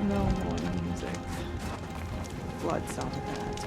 No more music. Blood saw that.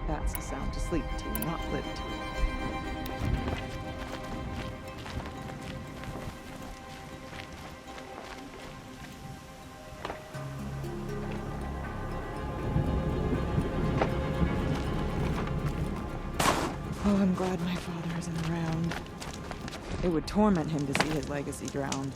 That's a sound to sleep to, not live to. Oh, I'm glad my father isn't around. It would torment him to see his legacy drowned.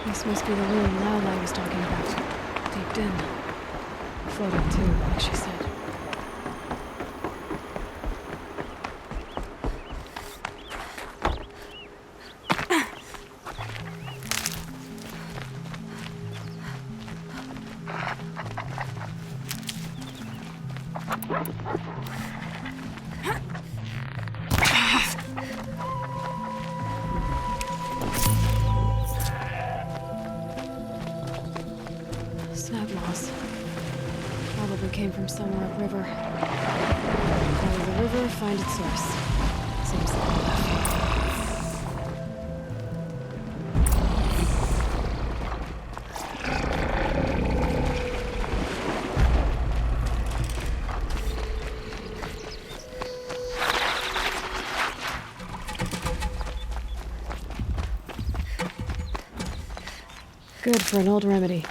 This must be the room Lowlight was talking about. Deep in. Floating too, like she said. Snap moss. Probably came from somewhere upriver. Follow the river, find its source. Seems simple enough. Good for an old remedy.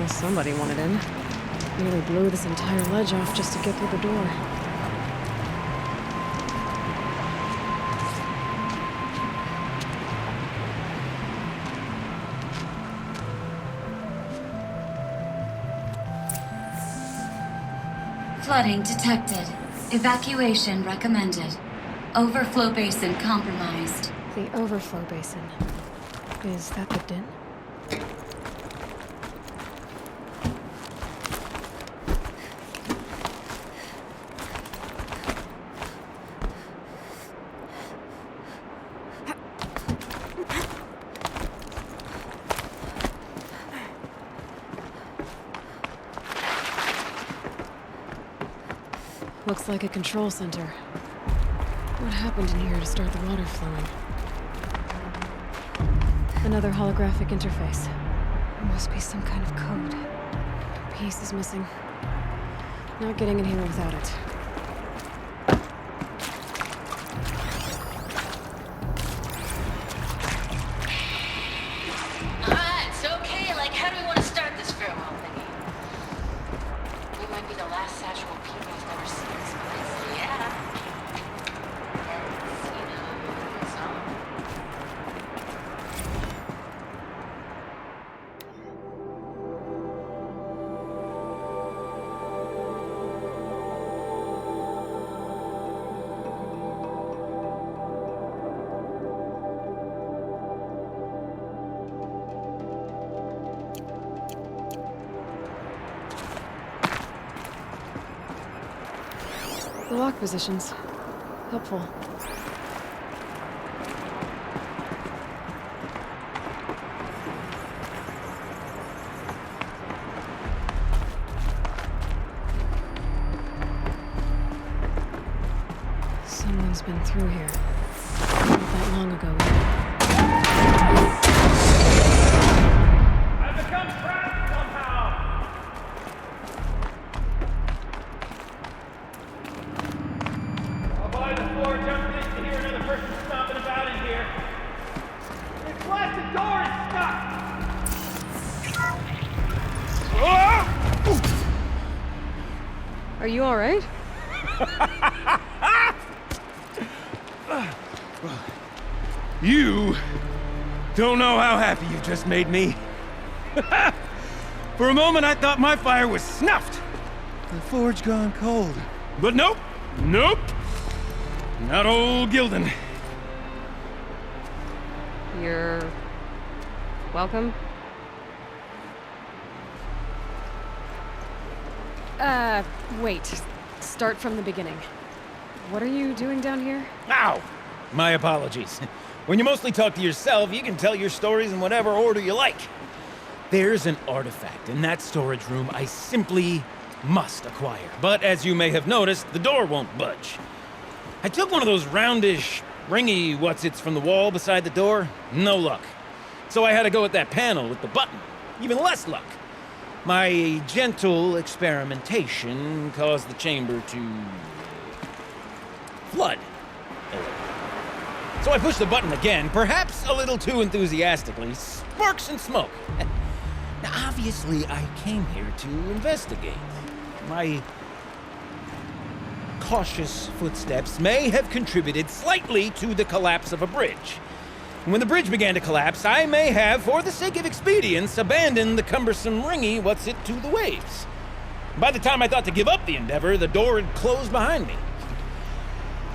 Well, somebody wanted in. Nearly blew this entire ledge off just to get through the door. Flooding detected. Evacuation recommended. Overflow basin compromised. The overflow basin. Is that the den? Looks like a control center. What happened in here to start the water flowing? Another holographic interface. There must be some kind of code. A piece is missing. Not getting in here without it. It's okay. Like, how do we want to start this farewell thingy? We might be the last satchel people who's never seen this place. Yeah. And, so. The lock positions. Helpful. Someone's been through here. Not that long ago. I've become trapped somehow! I'll buy the floor jump in to hear another person stomping about in here. This blasted door is stuck! Are you alright? You don't know how happy you just made me. For a moment, I thought my fire was snuffed. The forge gone cold. But nope. Nope. Not old Gildan. You're... welcome? Wait. Start from the beginning. What are you doing down here? Ow! My apologies. When you mostly talk to yourself, you can tell your stories in whatever order you like. There's an artifact in that storage room I simply must acquire. But as you may have noticed, the door won't budge. I took one of those roundish, ringy what's-its from the wall beside the door. No luck. So I had to go with that panel with the button. Even less luck. My gentle experimentation caused the chamber to flood. So I pushed the button again, perhaps a little too enthusiastically. Sparks and smoke. Now, obviously, I came here to investigate. My cautious footsteps may have contributed slightly to the collapse of a bridge. When the bridge began to collapse, I may have, for the sake of expedience, abandoned the cumbersome ringy what's-it to the waves. By the time I thought to give up the endeavor, the door had closed behind me.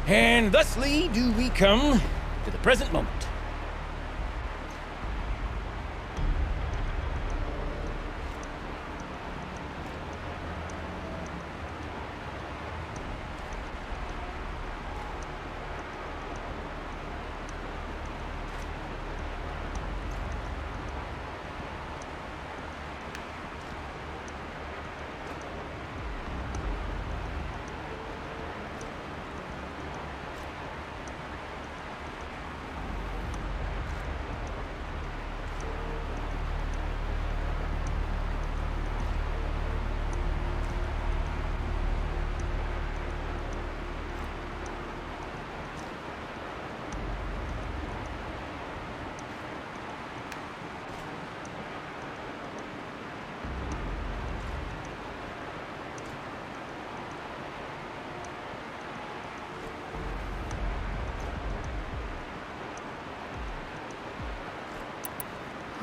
And thusly do we come to the present moment.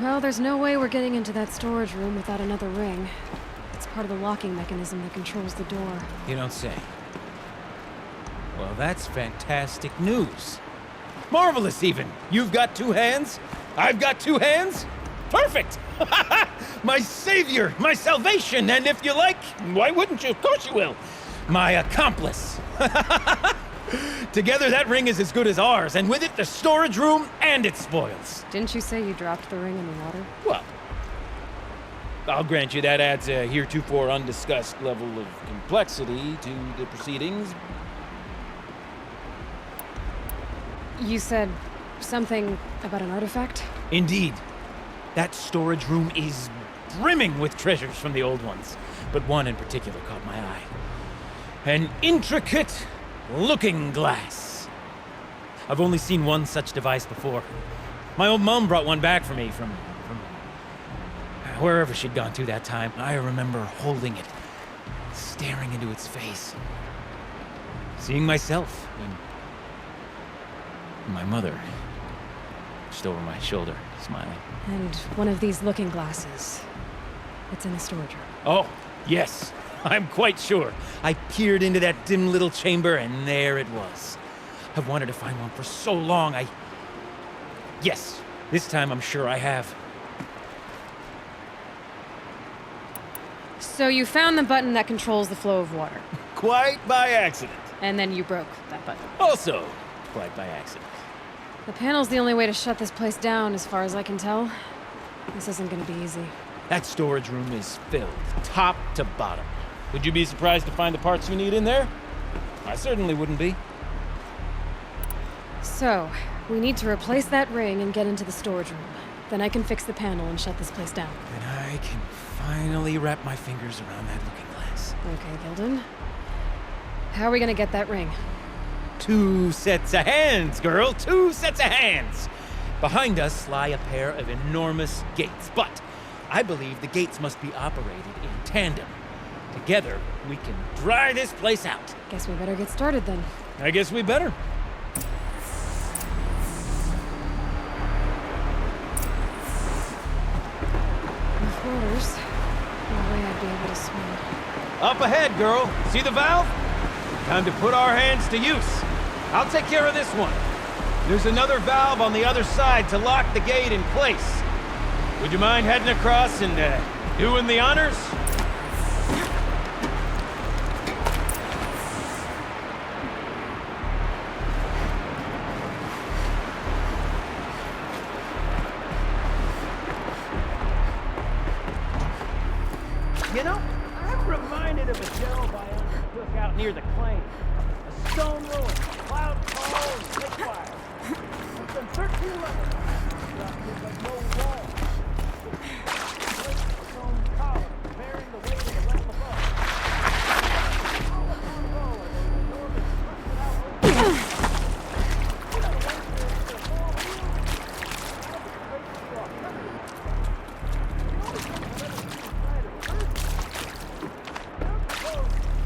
Well, there's no way we're getting into that storage room without another ring. It's part of the locking mechanism that controls the door. You don't say. Well, that's fantastic news. Marvelous, even. You've got two hands. I've got two hands. Perfect! My savior, my salvation, and if you like, why wouldn't you? Of course you will. My accomplice. Together, that ring is as good as ours, and with it, the storage room and its spoils. Didn't you say you dropped the ring in the water? Well, I'll grant you that adds a heretofore undiscussed level of complexity to the proceedings. You said something about an artifact? Indeed. That storage room is brimming with treasures from the old ones, but one in particular caught my eye. An intricate looking glass. I've only seen one such device before. My old mom brought one back for me from wherever she'd gone to that time. I remember holding it, staring into its face, seeing myself and my mother just over my shoulder, smiling. And one of these looking glasses. It's in the storage room. Oh, yes. I'm quite sure. I peered into that dim little chamber, and there it was. I've wanted to find one for so long, Yes, this time I'm sure I have. So you found the button that controls the flow of water. Quite by accident. And then you broke that button. Also, quite by accident. The panel's the only way to shut this place down, as far as I can tell. This isn't gonna be easy. That storage room is filled, top to bottom. Would you be surprised to find the parts you need in there? I certainly wouldn't be. So, we need to replace that ring and get into the storage room. Then I can fix the panel and shut this place down. And I can finally wrap my fingers around that looking glass. Okay, Gilden. How are we gonna get that ring? 2 sets of hands, girl. 2 sets of hands. Behind us lie a pair of enormous gates, but I believe the gates must be operated in tandem. Together, we can dry this place out. Guess we better get started then. I guess we better. With waters, no way I'd be able to swim. Up ahead, girl. See the valve? Time to put our hands to use. I'll take care of this one. There's another valve on the other side to lock the gate in place. Would you mind heading across and doing the honors? You know, I'm reminded of a job I undertook out near the claim. A stone ruin, cloud call, and thick fire. It's been 13 levels. There's no wall. Great stone tower bearing the weight of the realm above. All upon row are those enormous rusted out openings. You know, the ones that are four wheels. Great straw. You always think the leather inside of the earth.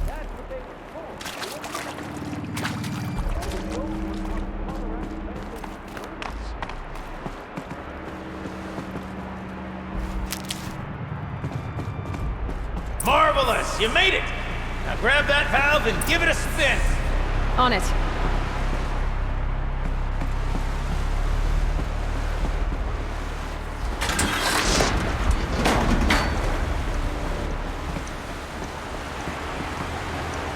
That's what they were for. Marvelous! You made it! Now grab that valve and give it a spin! On it.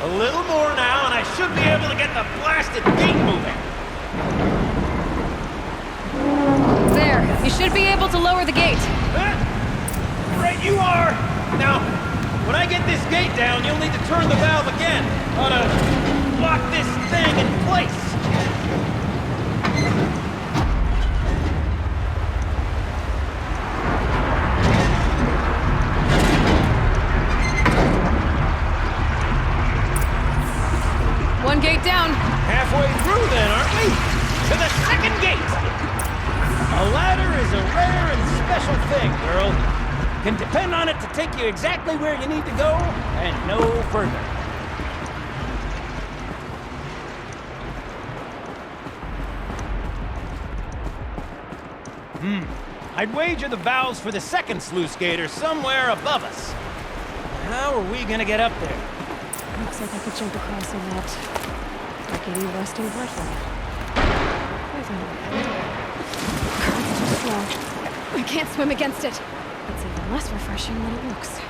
A little more now, and I should be able to get the blasted gate moving! There. You should be able to lower the gate. Right you are! Now, when I get this gate down, you'll need to turn the valve again. Ought to lock this thing in place. One gate down. Halfway through then, aren't we? To the second gate! A ladder is a rare and special thing, girl. Can depend on it to take you exactly where you need to go, and no further. I'd wager the valves for the second sluice gate are somewhere above us. How are we gonna get up there? Looks like I could jump across on that rickety rusting platform. Where's my head? Current's too slow. I can't swim against it. It's even less refreshing than it looks.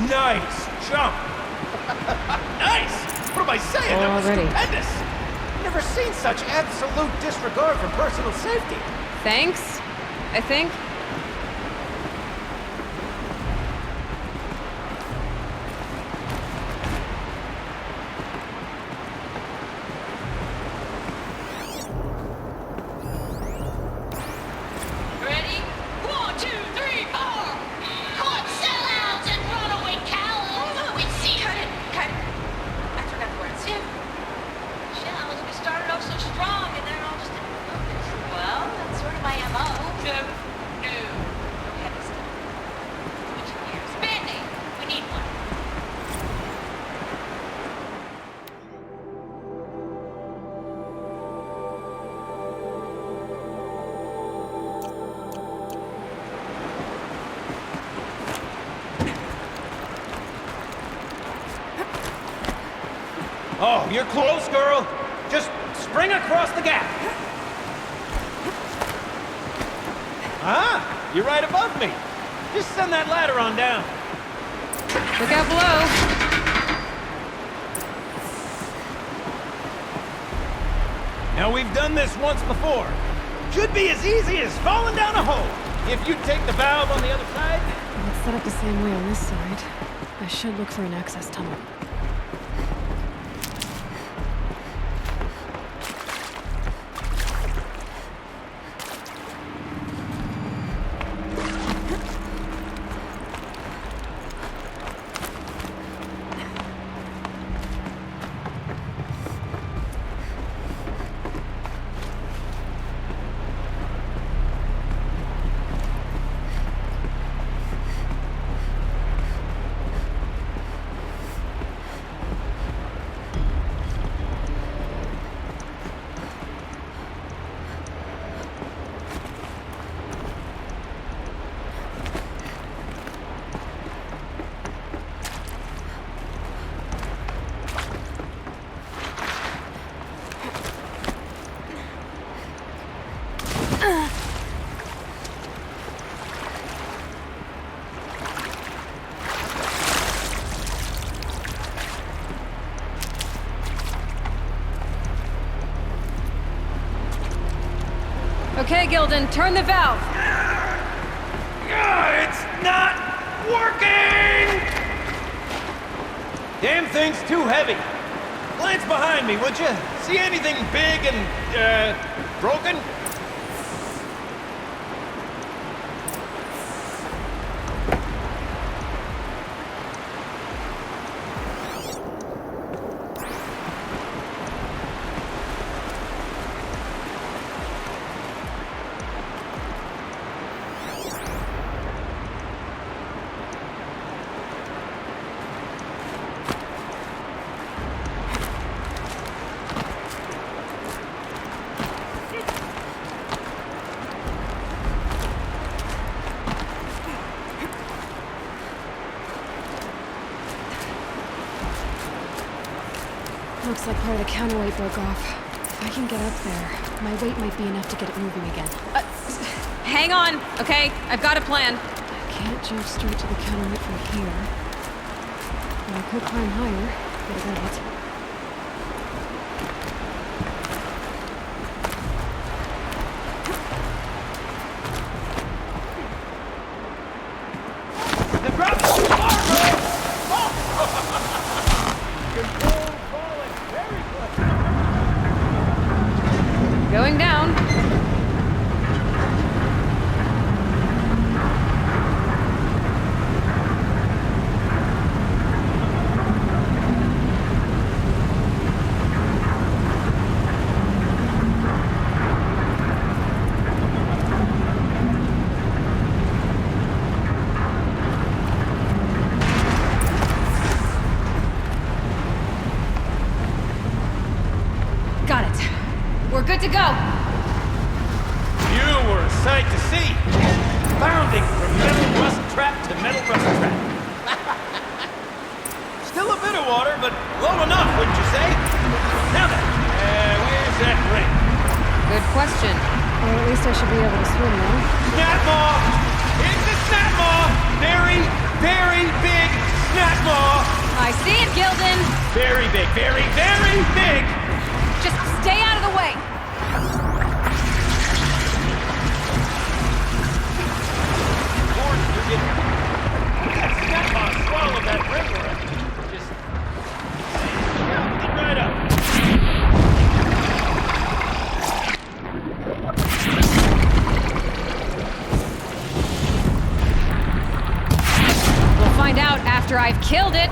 Nice jump! Nice! What am I saying? That was Already. stupendous! Never seen such absolute disregard for personal safety. Thanks, I think. Ready? 1, 2, 3, 4! Caught sellouts and runaway cowards! Wait, see, cut it. I forgot the words. Yeah. Shells, we started off so strong and then it all just didn't focus. Well, that's sort of my MO. No. No heavy stuff. Switching gears. Band-Aid. We need one. Oh, you're close, girl. Just spring across the gap. Ah, you're right above me. Just send that ladder on down. Look out below. Now, we've done this once before. Should be as easy as falling down a hole. If you take the valve on the other side. It's set up the same way on this side. I should look for an access tunnel. Okay, Gilden, turn the valve. It's not working! Damn thing's too heavy. Glance behind me, would you? See anything big and, broken? Looks like part of the counterweight broke off. If I can get up there, my weight might be enough to get it moving again. Hang on, okay? I've got a plan. I can't jump straight to the counterweight from here. But I could climb higher, get a minute. The ground's too far, bro! Control falling very close. Going down. We're good to go. You were a sight to see. Bounding from metal rust trap to metal rust trap. Still a bit of water, but low enough, wouldn't you say? Now then, where's that ring? Good question. Well, at least I should be able to swim now. Snap maw! It's a snap maw! Very, very big snap maw! I see it, Gildan. Very big, very, very big! Just stay out of the way. Lord, forgive me. That snap maw swallowed that ring already. Just... get right up. We'll find out after I've killed it.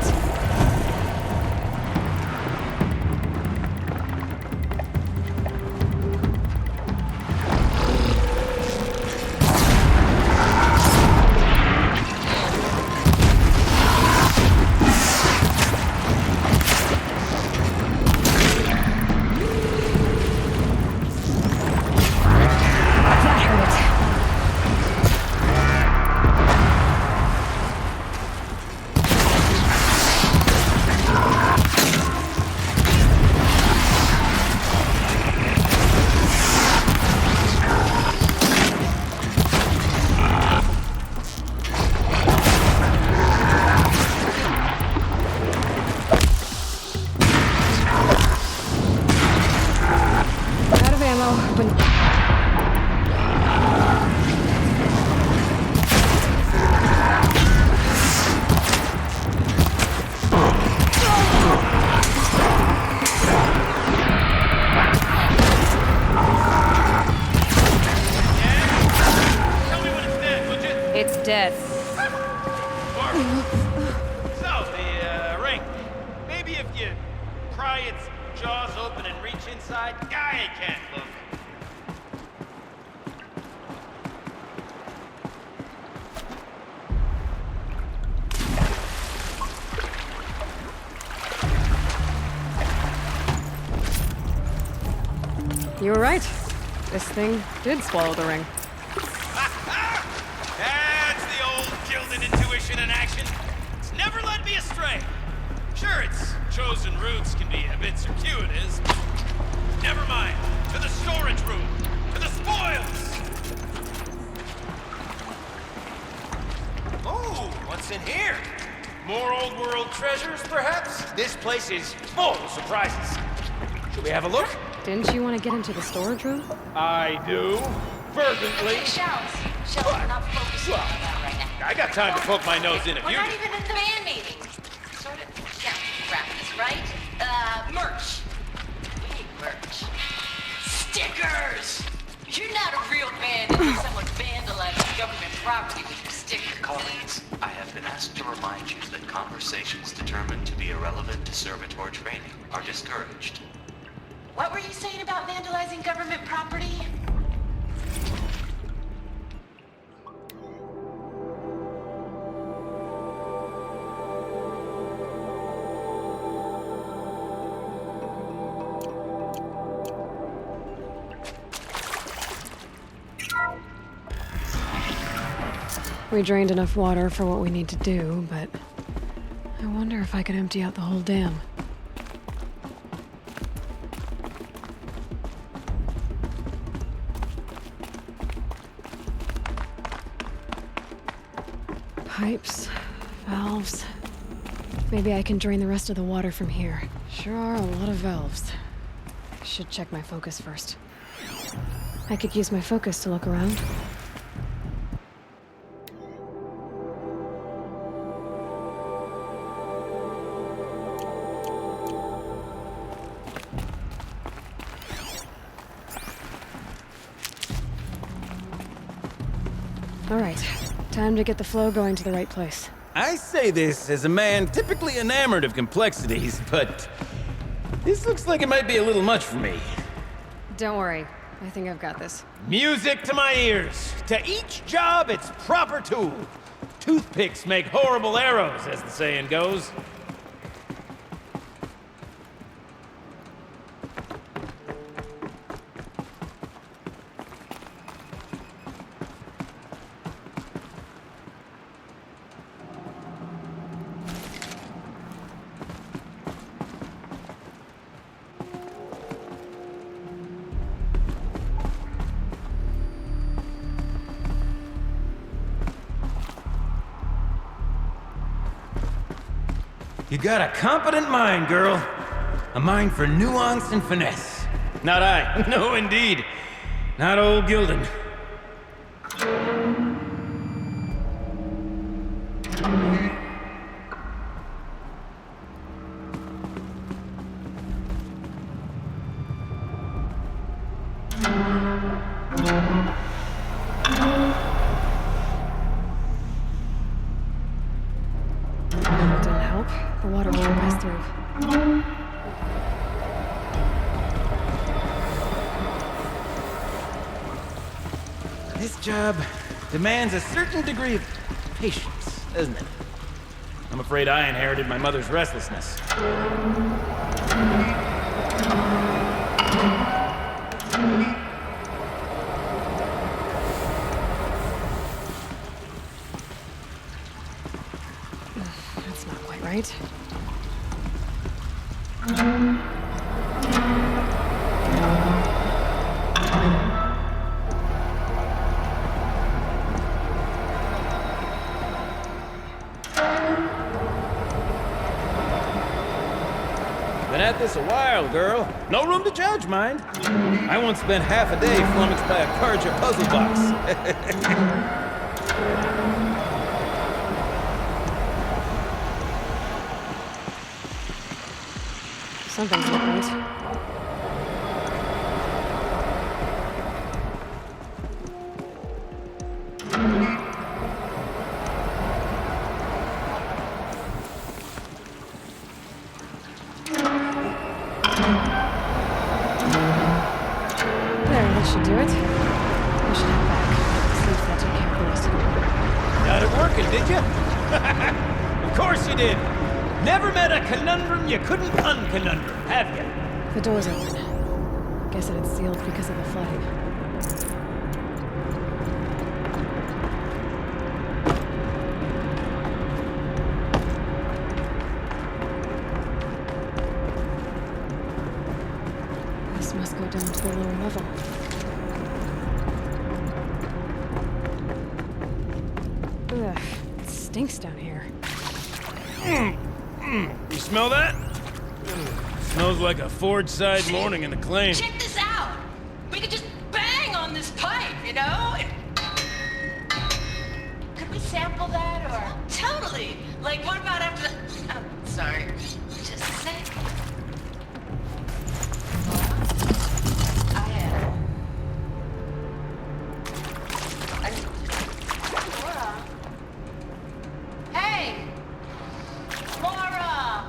That hurt it. Out of ammo, but... Tell me when it's dead, would you? It's dead. So, the ring. Maybe if you pry its jaws open and reach inside, I can't look. You were right. This thing did swallow the ring. That's the old Gildan intuition in action. It's never led me astray. Sure, its chosen routes can be a bit circuitous. Never mind. To the storage room. To the spoils. Oh, what's in here? More old world treasures, perhaps? This place is full of surprises. Should we have a look? Didn't you want to get into the storage room? I do. Fervently. Hey, Shells. Shells, we're not focusing on that right now. I got time to poke my nose in if We're you not do. even in the band meeting. Sort of, yeah, practice, right? Merch. We need merch. Stickers! You're not a real band until someone vandalizes government property with your sticker. Colleagues, I have been asked to remind you that conversations determined to be irrelevant to servitor training are discouraged. What were you saying about vandalizing government property? We drained enough water for what we need to do, but I wonder if I could empty out the whole dam. Pipes, valves. Maybe I can drain the rest of the water from here. Sure are a lot of valves. Should check my focus first. I could use my focus to look around. All right, time to get the flow going to the right place. I say this as a man typically enamored of complexities, but this looks like it might be a little much for me. Don't worry, I think I've got this. Music to my ears. To each job, its proper tool. Toothpicks make horrible arrows, as the saying goes. You got a competent mind, girl. A mind for nuance and finesse. Not I. No, indeed. Not old Gildan. That didn't help. The water won't pass through. This job demands a certain degree of patience, doesn't it? I'm afraid I inherited my mother's restlessness. That's not quite right. Been at this a while, girl. No room to judge, mind. I once spent half a day flummoxed by a Karja puzzle box. Something's not right. There, that should do it. We should head back. See if that took care of the rest of the water. Got it working, did you? Of course you did. Never met a conundrum you couldn't unconundrum, have you? The door's open. Guess it had sealed because of the flooding. This must go down to the lower level. Ugh, it stinks down here. You smell that? Smells like a Ford-side morning in the claim. Check this out! We could just bang on this pipe, you know? Could we sample that, or? Totally! Like, what about after the... Oh, sorry. Just a sec. Laura. Hey! Laura!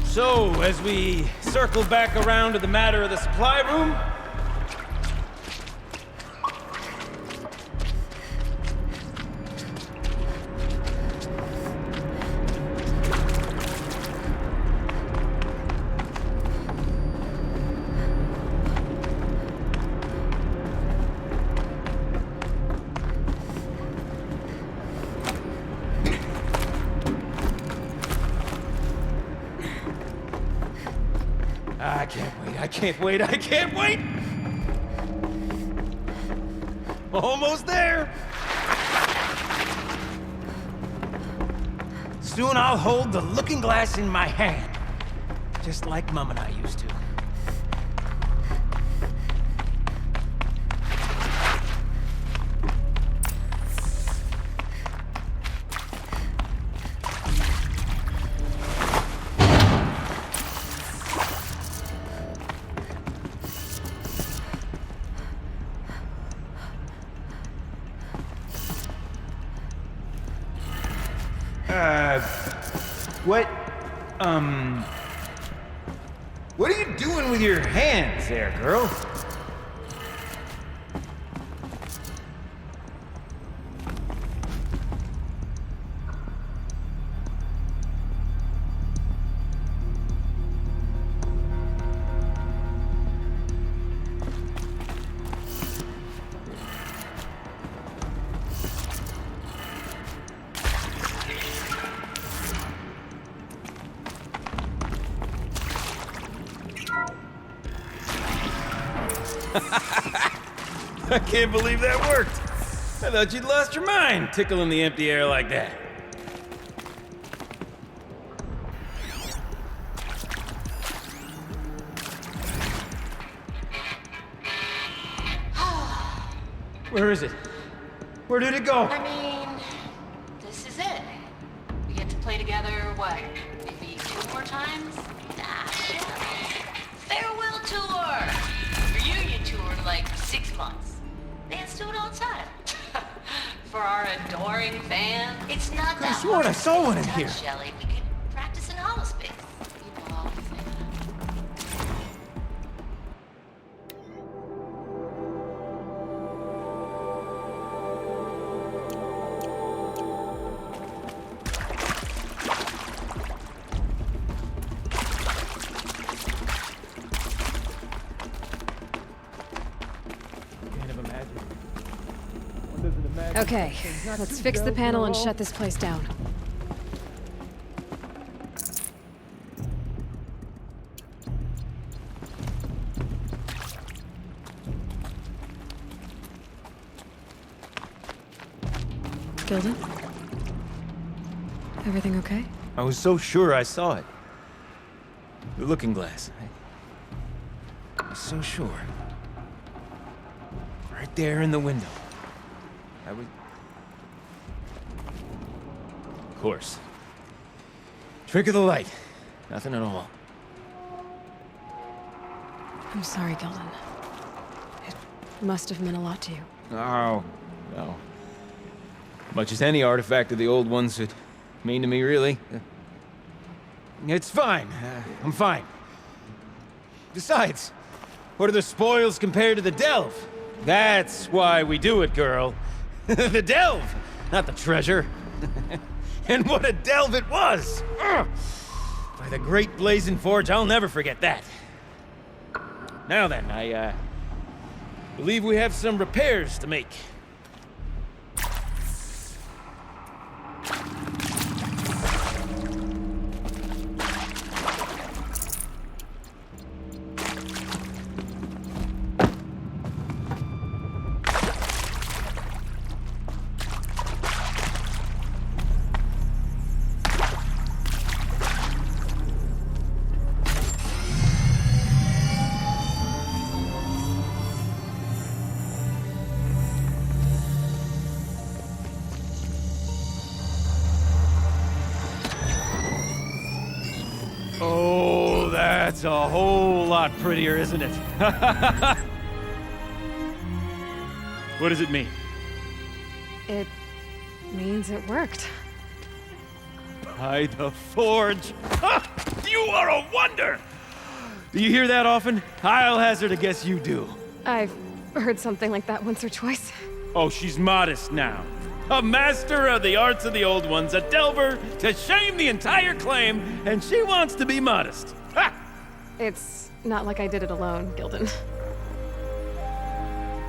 So, as we circle back around to the matter of the supply room, I can't wait, I can't wait! Almost there! Soon I'll hold the looking glass in my hand, just like Mum and I used to. What are you doing with your hands there, girl? I can't believe that worked. I thought you'd lost your mind, tickling the empty air like that. Where is it? Where did it go? I mean, this is it. We get to play together, what, maybe 2 more times? Nah, farewell tour! Reunion tour in like 6 months. Let's do it all the time. For our adoring fans, it's not Could've that sworn I saw one in touch, here. Shelley. We could practice in holospace. People always say that. Can't have imagined. One doesn't imagine. Okay, let's fix the panel and shut this place down. Gilden? Everything okay? I was so sure I saw it. The looking glass. I was so sure. Right there in the window. I was... Of course. Trick of the light. Nothing at all. I'm sorry, Gilden. It must have meant a lot to you. Oh, no. Much as any artifact of the old ones would mean to me, really. It's fine. I'm fine. Besides, what are the spoils compared to the delve? That's why we do it, girl. The delve, not the treasure. And what a delve it was! Ugh. By the great blazing forge, I'll never forget that. Now then, I believe we have some repairs to make. Oh, that's a whole lot prettier, isn't it? What does it mean? It means it worked. By the forge. Ha! You are a wonder! Do you hear that often? I'll hazard a guess you do. I've heard something like that once or twice. Oh, she's modest now. A master of the arts of the old ones, a delver to shame the entire claim, and she wants to be modest. Ha! It's not like I did it alone, Gilden.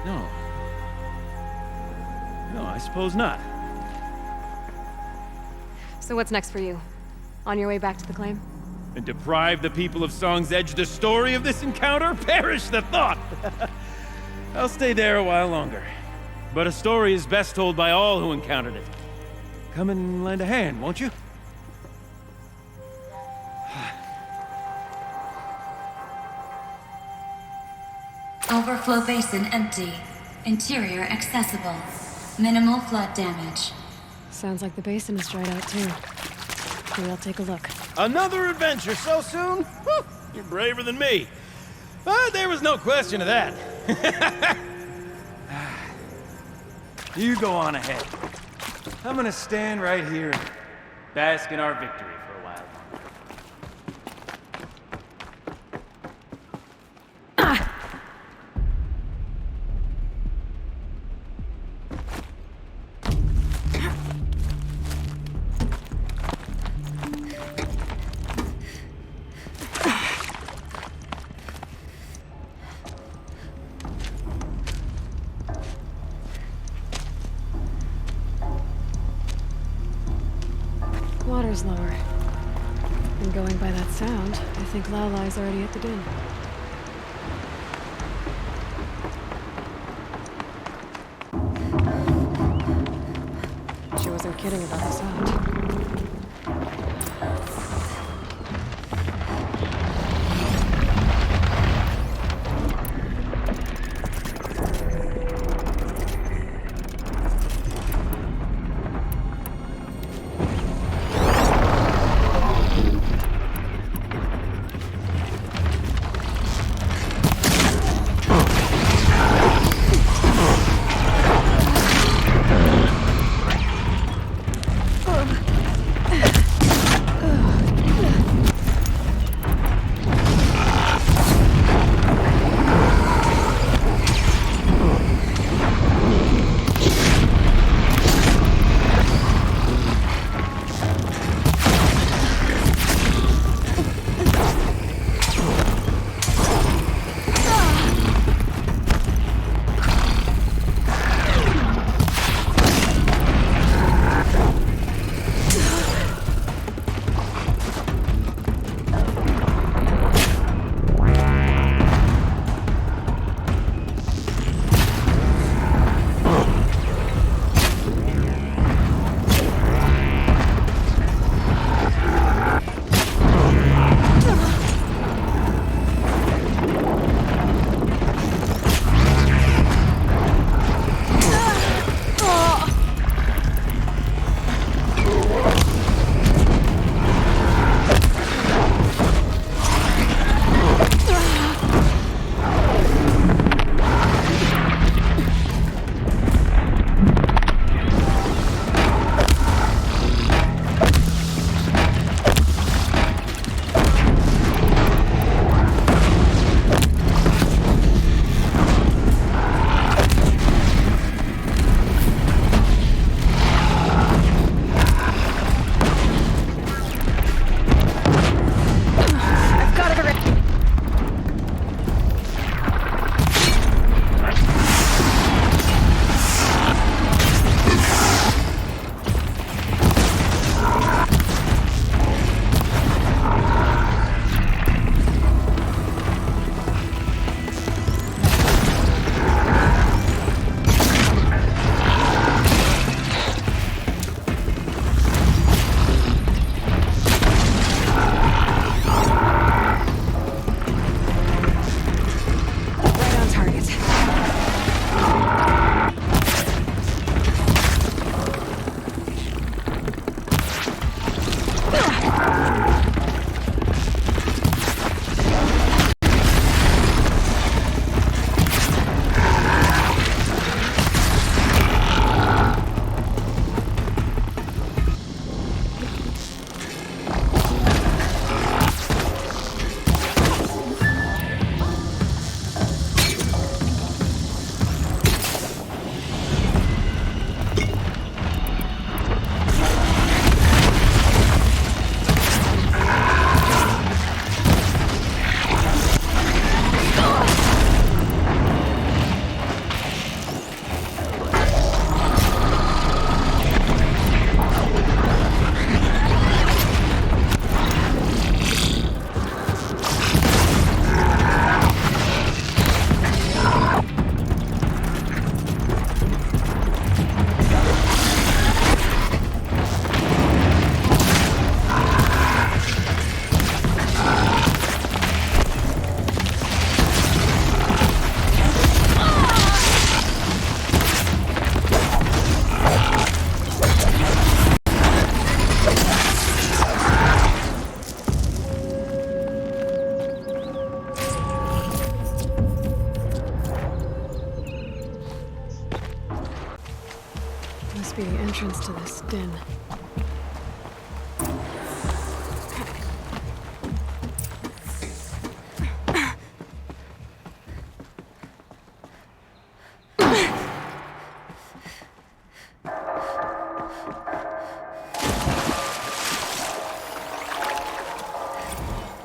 No. No, I suppose not. So what's next for you? On your way back to the claim? And deprive the people of Song's Edge the story of this encounter? Perish the thought! I'll stay there a while longer. But a story is best told by all who encountered it. Come and lend a hand, won't you? Overflow basin empty. Interior accessible. Minimal flood damage. Sounds like the basin is dried out too. Maybe I'll take a look. Another adventure so soon? Whew, you're braver than me. But there was no question of that. You go on ahead. I'm gonna stand right here and bask in our victory for a while. Water's lower. And going by that sound, I think Laolai's already at the din. were kidding about this out. Must be the entrance to this den.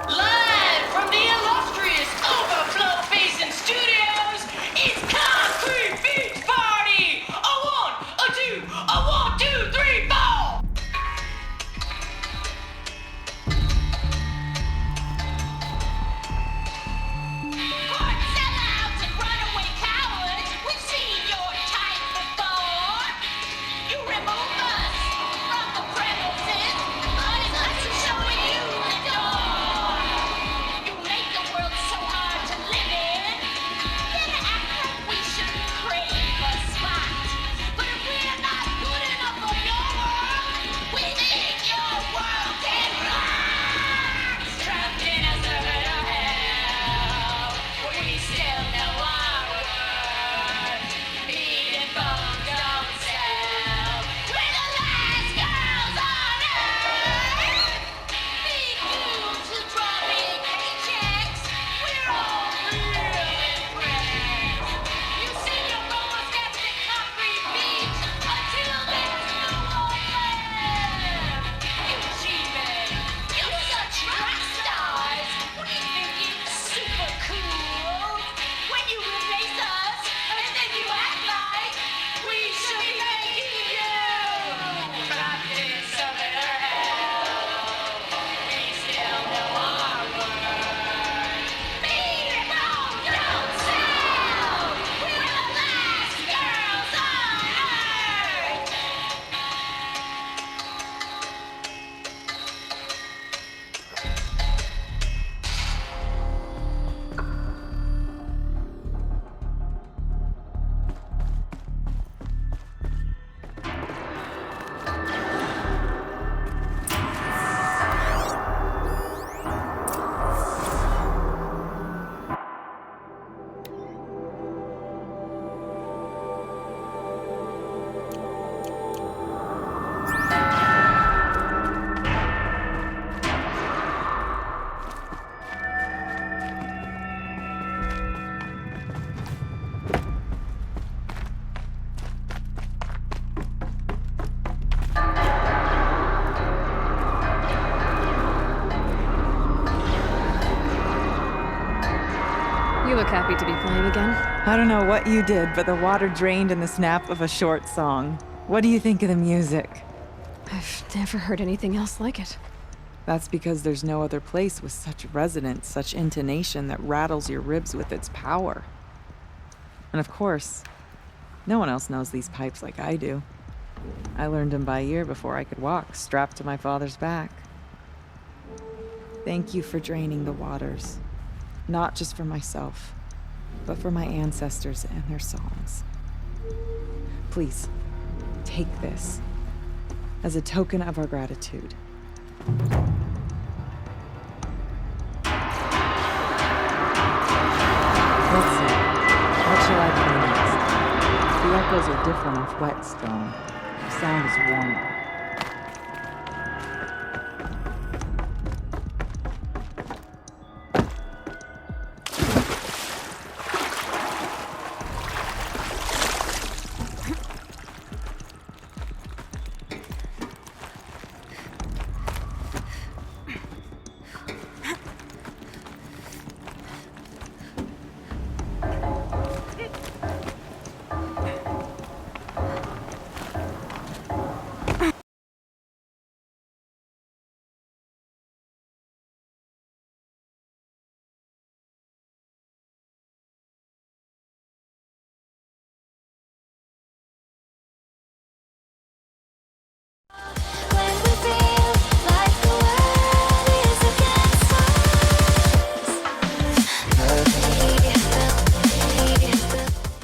Live from the illustrious Overflow Basin Studios, it's Concrete Beach Party! A one, a two, three, four! You look happy to be playing again. I don't know what you did, but the water drained in the snap of a short song. What do you think of the music? I've never heard anything else like it. That's because there's no other place with such resonance, such intonation that rattles your ribs with its power. And of course, no one else knows these pipes like I do. I learned them by ear before I could walk, strapped to my father's back. Thank you for draining the waters. Not just for myself, but for my ancestors and their songs. Please, take this as a token of our gratitude. Let's see. What shall I play next? The echoes are different off wet stone. The sound is warmer.